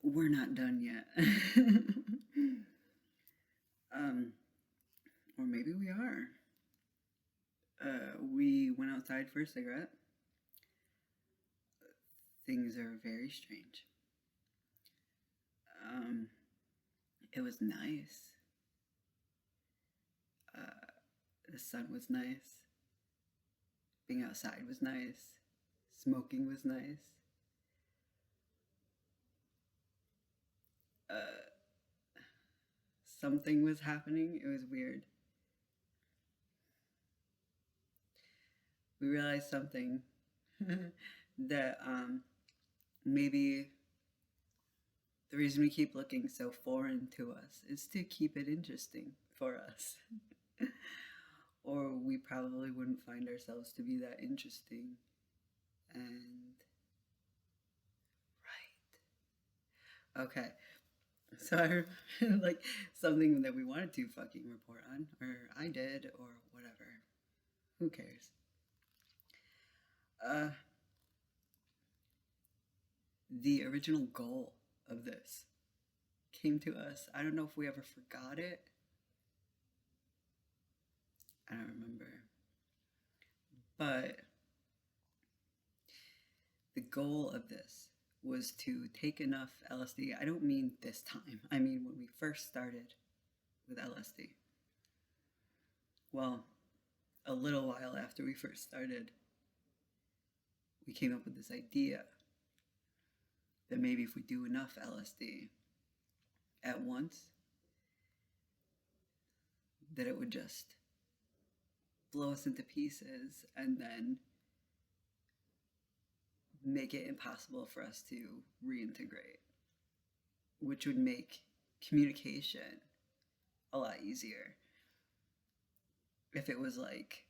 we're not done yet. um, or maybe we are. We went outside for a cigarette. Things are very strange. It was nice. The sun was nice. Being outside was nice. Smoking was nice. Something was happening. It was weird. We realized something that maybe the reason we keep looking so foreign to us is to keep it interesting for us. Or we probably wouldn't find ourselves to be that interesting. And right. Okay. So I like something that we wanted to fucking report on, or I did, or whatever. Who cares? The original goal of this came to us. I don't know if we ever forgot it. I don't remember. But the goal of this was to take enough LSD. I don't mean this time. I mean when we first started with LSD. Well, a little while after we first started, we came up with this idea that maybe if we do enough LSD at once, that it would just blow us into pieces and then make it impossible for us to reintegrate, which would make communication a lot easier if it was like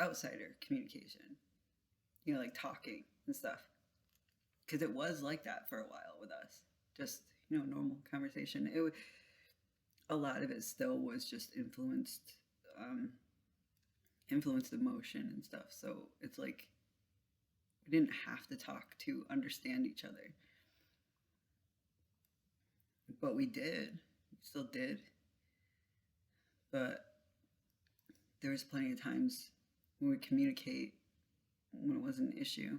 outsider communication, you know, like talking and stuff. Because it was like that for a while with us, just, you know, normal conversation. A lot of it still was just influenced emotion and stuff. So it's like we didn't have to talk to understand each other, but we did. We still did. But there was plenty of times when we communicate when it wasn't an issue.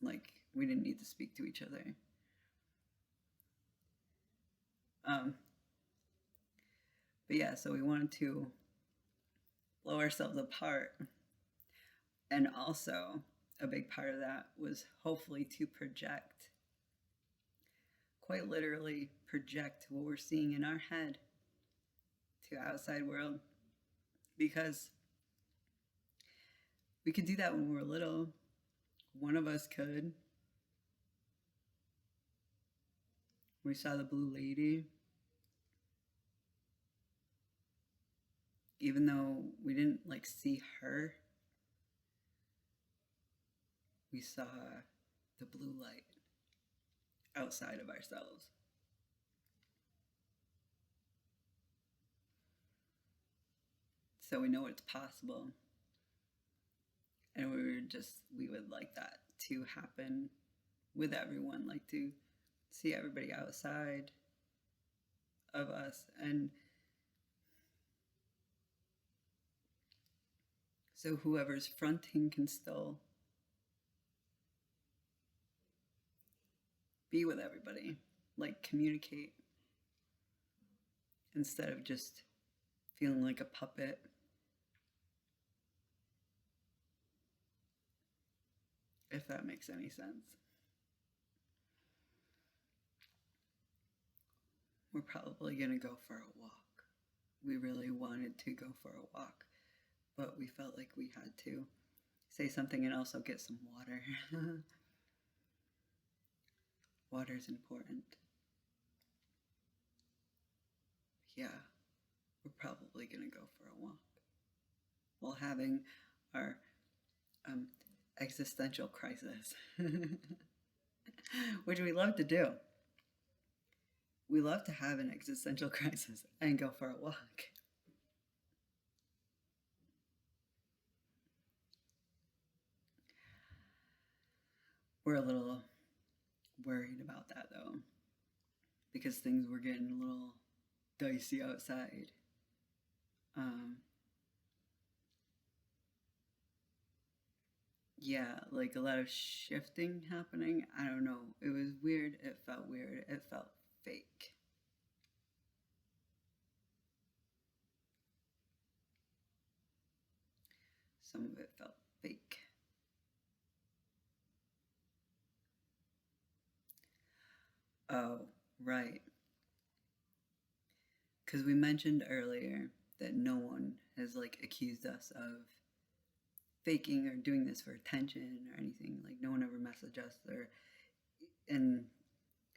Like we didn't need to speak to each other. But yeah, so we wanted to blow ourselves apart. And also, a big part of that was hopefully to project, quite literally project what we're seeing in our head to the outside world. Because we could do that when we were little. One of us could. We saw the blue lady. Even though we didn't like see her, we saw the blue light outside of ourselves. So we know it's possible. And we would like that to happen with everyone, like to see everybody outside of us. And so whoever's fronting can still be with everybody, like communicate, instead of just feeling like a puppet. If that makes any sense. We're probably gonna go for a walk. We really wanted to go for a walk, but we felt like we had to say something and also get some water. Water is important. Yeah, we're probably gonna go for a walk while having our existential crisis, which we love to do. We love to have an existential crisis and go for a walk. We're a little worried about that though, because things were getting a little dicey outside. Um, yeah, like a lot of shifting happening. I don't know. It was weird. It felt weird. It felt fake. Some of it felt fake. Oh, right. Because we mentioned earlier that no one has like accused us of faking or doing this for attention or anything. Like no one ever messaged us or in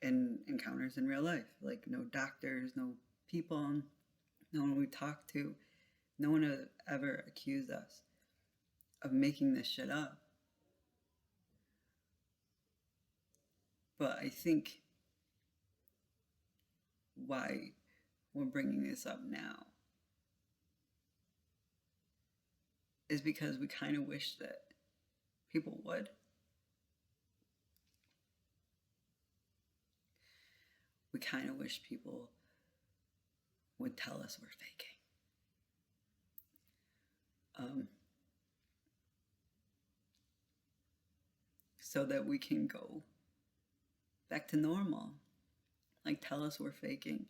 encounters in real life. Like no doctors, no people, no one we talked to. No one has ever accused us of making this shit up. But I think why we're bringing this up now is because we kind of wish that people would. We kind of wish people would tell us we're faking. So that we can go back to normal. Like, tell us we're faking.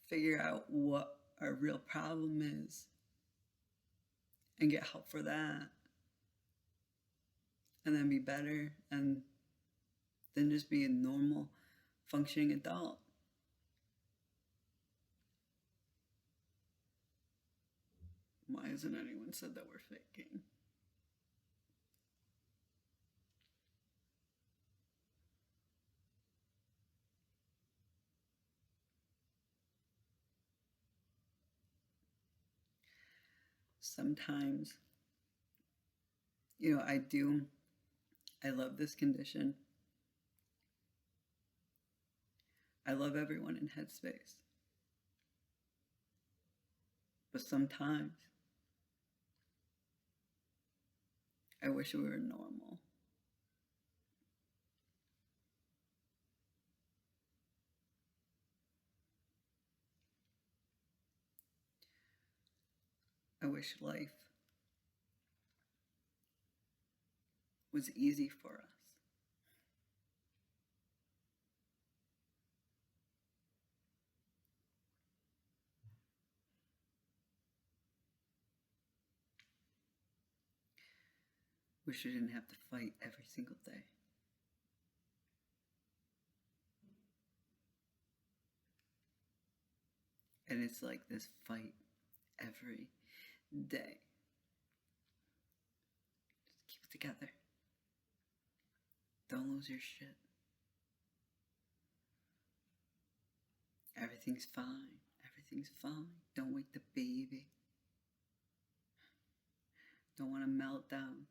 Figure out what our real problem is and get help for that. And then be better and then just be a normal, functioning adult. Why hasn't anyone said that we're faking? Sometimes, I love this condition. I love everyone in Headspace. But sometimes, I wish we were normal. I wish life was easy for us. Wish we didn't have to fight every single day. And it's like this fight every day. Just keep it together. Don't lose your shit. Everything's fine. Everything's fine. Don't wake the baby. Don't want to melt down.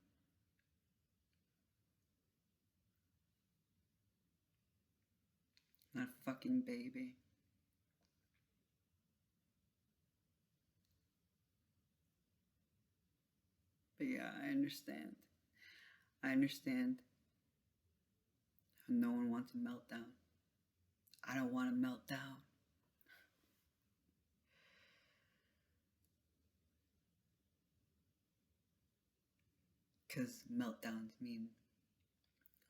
Not a fucking baby. But yeah, I understand. I understand how no one wants a meltdown. I don't want to melt down. Because meltdowns mean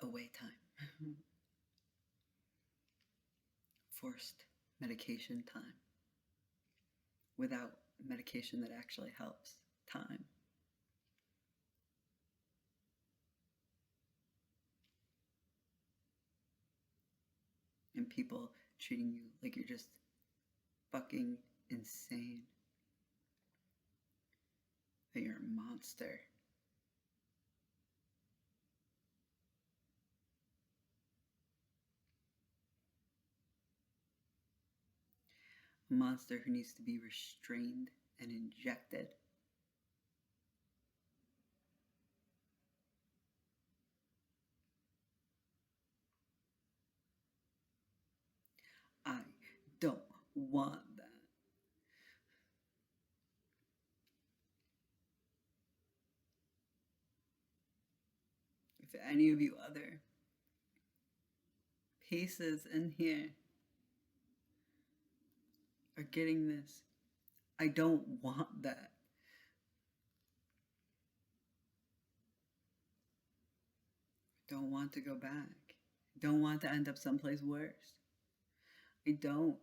away time. Forced medication time. Without medication that actually helps time. And people treating you like you're just fucking insane. That you're a monster. A monster who needs to be restrained and injected. I don't want that. If any of you other pieces in here are getting this. I don't want that. Don't want to go back. Don't want to end up someplace worse. I don't.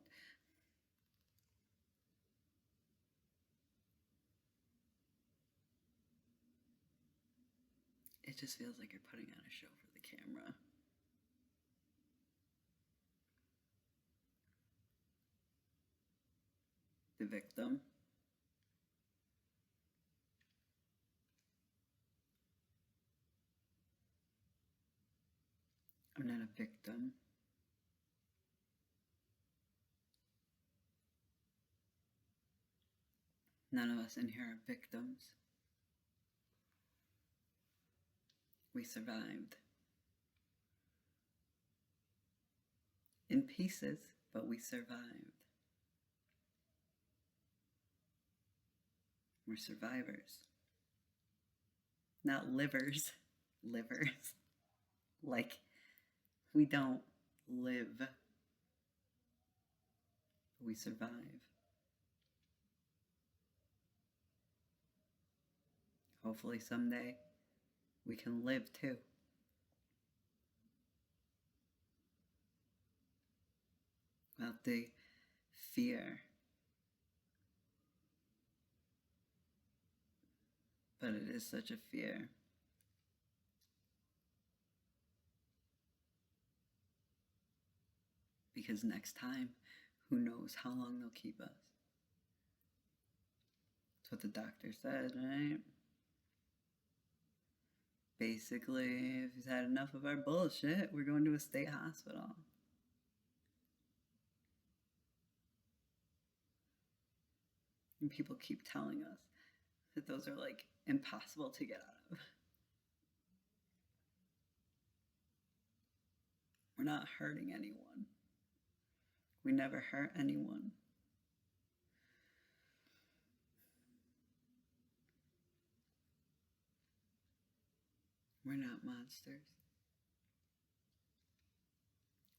It just feels like you're putting on a show for the camera. The victim. I'm not a victim. None of us in here are victims. We survived. In pieces, but we survived. We're survivors. Not livers. Livers. Like, we don't live. We survive. Hopefully someday we can live too. Without the fear. But it is such a fear. Because next time, who knows how long they'll keep us. That's what the doctor said, right? Basically, if he's had enough of our bullshit, we're going to a state hospital. And people keep telling us that those are like impossible to get out of. We're not hurting anyone. We never hurt anyone. We're not monsters.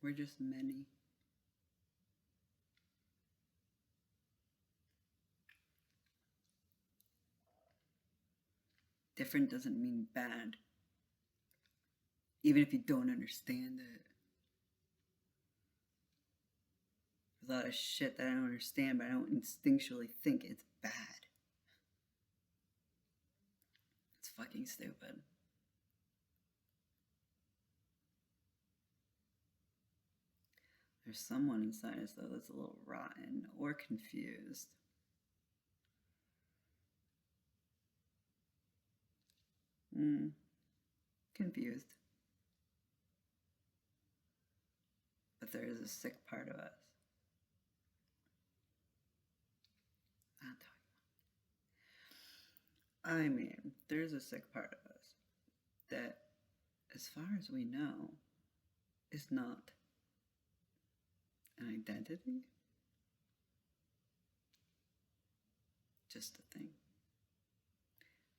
We're just many. Different doesn't mean bad. Even if you don't understand it. There's a lot of shit that I don't understand, but I don't instinctually think it's bad. It's fucking stupid. There's someone inside us, though, that's a little rotten or confused. Confused. But there is a sick part of us. Not talking about. I mean, there's a sick part of us that, as far as we know, is not an identity. Just a thing.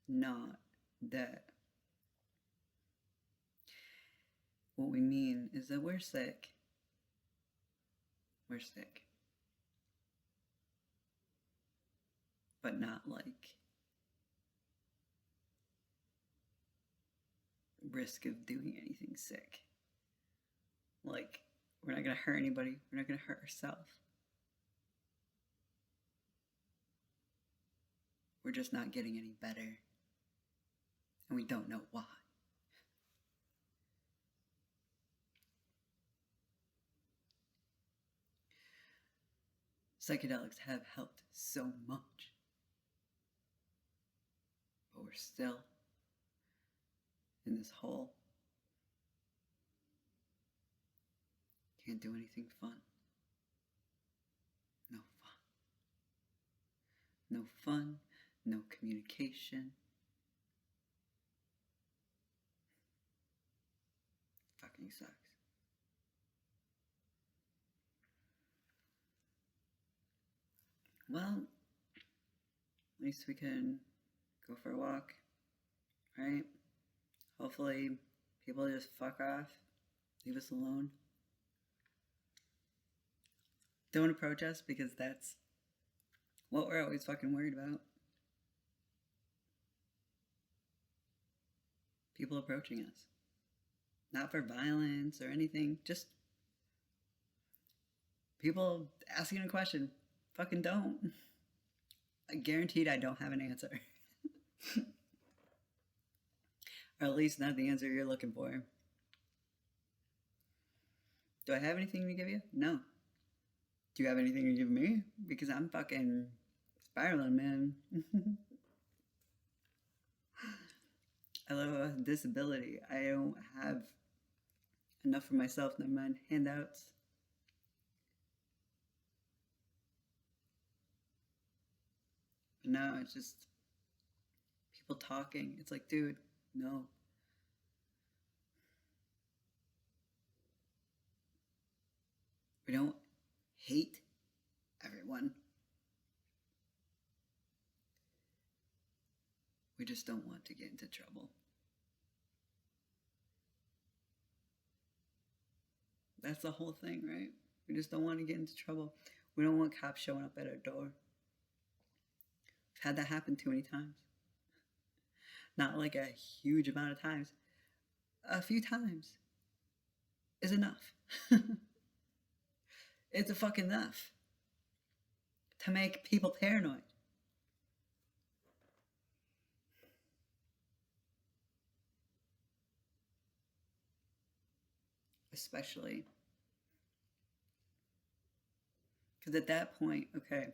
Not that. What we mean is that we're sick. We're sick. But not like risk of doing anything sick. Like, we're not going to hurt anybody. We're not going to hurt ourselves. We're just not getting any better. And we don't know why. Psychedelics have helped so much. But we're still in this hole. Can't do anything fun. No fun. No fun, no communication. Fucking sucks. Well, at least we can go for a walk, right? Hopefully people just fuck off, leave us alone. Don't approach us because that's what we're always fucking worried about. People approaching us. Not for violence or anything, just people asking a question. Fucking don't. I guaranteed I don't have an answer. Or at least not the answer you're looking for. Do I have anything to give you? No. Do you have anything to give me? Because I'm fucking spiraling, man. I live with a disability. I don't have enough for myself, never mind handouts. But now it's just people talking. It's like, dude, no. We don't hate everyone. We just don't want to get into trouble. That's the whole thing, right? We just don't want to get into trouble. We don't want cops showing up at our door. I've had that happen too many times. Not like a huge amount of times. A few times is enough. It's a fucking enough to make people paranoid. Especially because at that point, okay,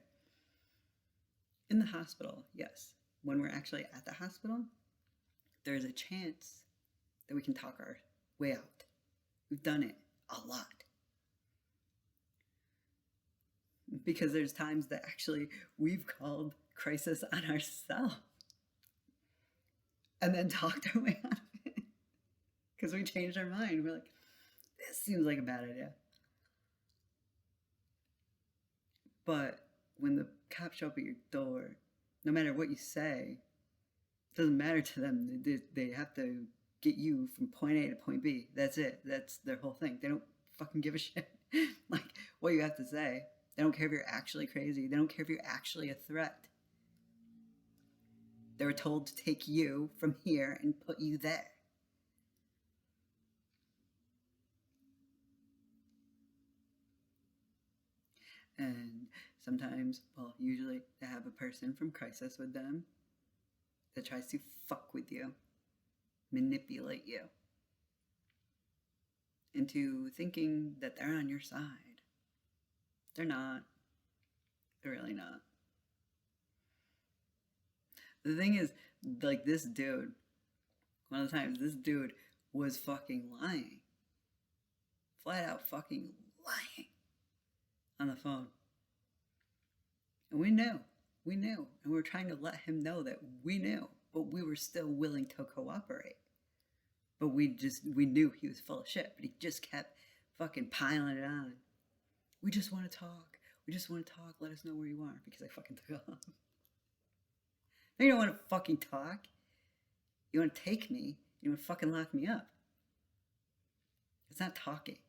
in the hospital, yes, when we're actually at the hospital, there's a chance that we can talk our way out. We've done it a lot. Because there's times that actually we've called crisis on ourselves and then talked our way out of it. Because we changed our mind. We're like, this seems like a bad idea. But when the cops show up at your door, no matter what you say, it doesn't matter to them. They have to get you from point A to point B. That's it. That's their whole thing. They don't fucking give a shit like what you have to say. They don't care if you're actually crazy. They don't care if you're actually a threat. They were told to take you from here and put you there. And sometimes, well, usually they have a person from crisis with them that tries to fuck with you, manipulate you into thinking that they're on your side. They're not. They're really not. The thing is, like, this dude, one of the times, this dude was fucking lying. Flat out fucking lying on the phone. And we knew. And we were trying to let him know that we knew, but we were still willing to cooperate. But we knew he was full of shit, but he just kept fucking piling it on. We just want to talk. Let us know where you are, because I fucking took off. No, you don't want to fucking talk. You want to take me. You want to fucking lock me up. It's not talking.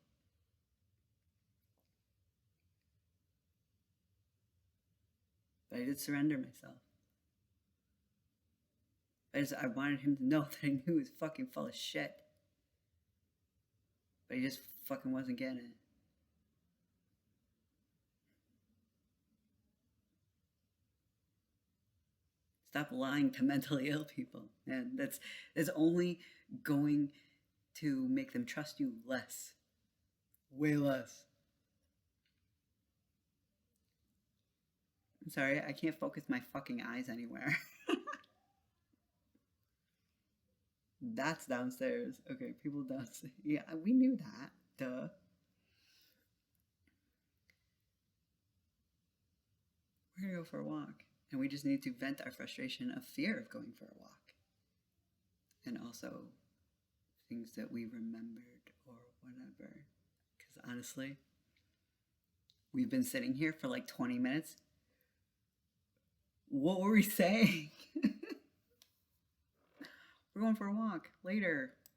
But I did surrender myself. I wanted him to know that I knew he was fucking full of shit. But he just fucking wasn't getting it. Stop lying to mentally ill people. And that's only going to make them trust you less. Way less. I'm sorry, I can't focus my fucking eyes anywhere. That's downstairs. Okay, people downstairs. Yeah, we knew that. Duh. We're gonna go for a walk. And we just need to vent our frustration of fear of going for a walk. And also things that we remembered or whatever. Because honestly, we've been sitting here for like 20 minutes. What were we saying? We're going for a walk later.